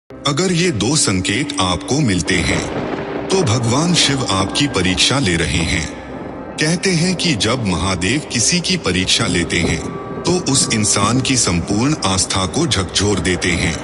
अगर ये दो संकेत आपको मिलते हैं तो भगवान शिव आपकी परीक्षा ले रहे हैं। कहते हैं कि जब महादेव किसी की परीक्षा लेते हैं तो उस इंसान की संपूर्ण आस्था को झकझोर देते हैं।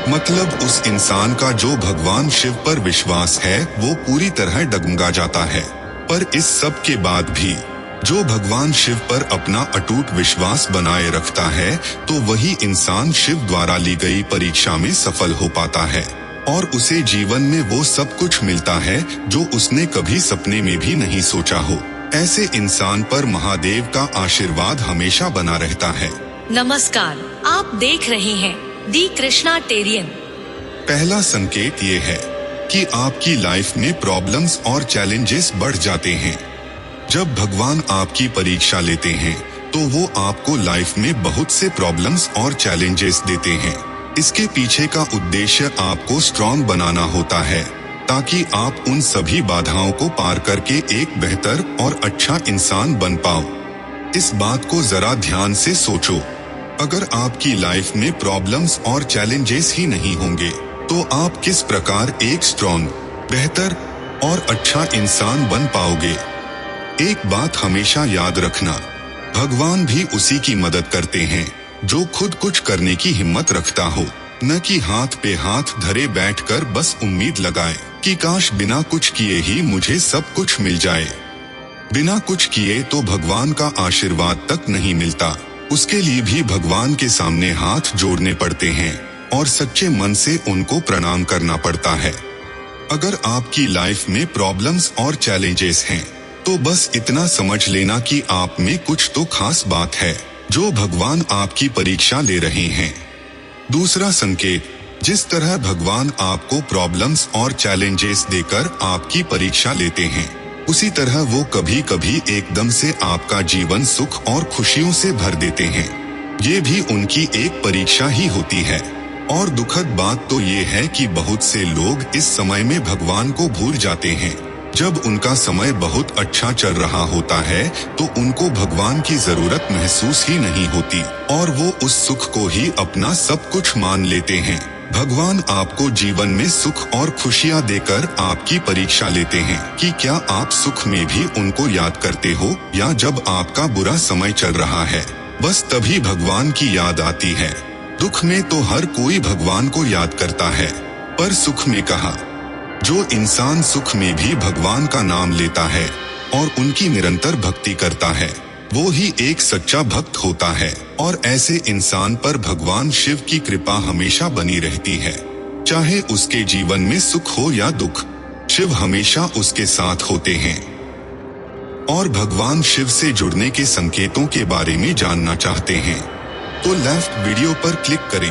मतलब उस इंसान का जो भगवान शिव पर विश्वास है वो पूरी तरह डगमगा जाता है। पर इस सब के बाद भी जो भगवान शिव पर अपना अटूट विश्वास बनाए रखता है तो वही इंसान शिव द्वारा ली गई परीक्षा में सफल हो पाता है और उसे जीवन में वो सब कुछ मिलता है जो उसने कभी सपने में भी नहीं सोचा हो। ऐसे इंसान पर महादेव का आशीर्वाद हमेशा बना रहता है। नमस्कार, आप देख रहे हैं दी कृष्णा टेरियन। पहला संकेत ये है कि आपकी लाइफ में प्रॉब्लम्स और चैलेंजेस बढ़ जाते हैं। जब भगवान आपकी परीक्षा लेते हैं तो वो आपको लाइफ में बहुत से प्रॉब्लम्स और चैलेंजेस देते हैं। इसके पीछे का उद्देश्य आपको स्ट्रॉन्ग बनाना होता है ताकि आप उन सभी बाधाओं को पार करके एक बेहतर और अच्छा इंसान बन पाओ। इस बात को जरा ध्यान से सोचो। अगर आपकी लाइफ में प्रॉब्लम्स और चैलेंजेस ही नहीं होंगे तो आप किस प्रकार एक स्ट्रॉन्ग, बेहतर और अच्छा इंसान बन पाओगे? एक बात हमेशा याद रखना, भगवान भी उसी की मदद करते हैं जो खुद कुछ करने की हिम्मत रखता हो, न कि हाथ पे हाथ धरे बैठकर बस उम्मीद लगाए कि काश बिना कुछ किए ही मुझे सब कुछ मिल जाए। बिना कुछ किए तो भगवान का आशीर्वाद तक नहीं मिलता। उसके लिए भी भगवान के सामने हाथ जोड़ने पड़ते हैं और सच्चे मन से उनको प्रणाम करना पड़ता है। अगर आपकी लाइफ में प्रॉब्लम्स और चैलेंजेस हैं तो बस इतना समझ लेना कि आप में कुछ तो खास बात है जो भगवान आपकी परीक्षा ले रहे हैं। दूसरा संकेत, जिस तरह भगवान आपको प्रॉब्लम्स और चैलेंजेस देकर आपकी परीक्षा लेते हैं उसी तरह वो कभी कभी एकदम से आपका जीवन सुख और खुशियों से भर देते हैं। ये भी उनकी एक परीक्षा ही होती है। और दुखद बात तो ये है कि बहुत से लोग इस समय में भगवान को भूल जाते हैं। जब उनका समय बहुत अच्छा चल रहा होता है तो उनको भगवान की जरूरत महसूस ही नहीं होती और वो उस सुख को ही अपना सब कुछ मान लेते हैं। भगवान आपको जीवन में सुख और खुशियाँ देकर आपकी परीक्षा लेते हैं कि क्या आप सुख में भी उनको याद करते हो या जब आपका बुरा समय चल रहा है बस तभी भगवान की याद आती है। दुख में तो हर कोई भगवान को याद करता है, पर सुख में कहाँ? जो इंसान सुख में भी भगवान का नाम लेता है और उनकी निरंतर भक्ति करता है वो ही एक सच्चा भक्त होता है और ऐसे इंसान पर भगवान शिव की कृपा हमेशा बनी रहती है। चाहे उसके जीवन में सुख हो या दुख, शिव हमेशा उसके साथ होते हैं। और भगवान शिव से जुड़ने के संकेतों के बारे में जानना चाहते हैं तो लेफ्ट वीडियो पर क्लिक करें।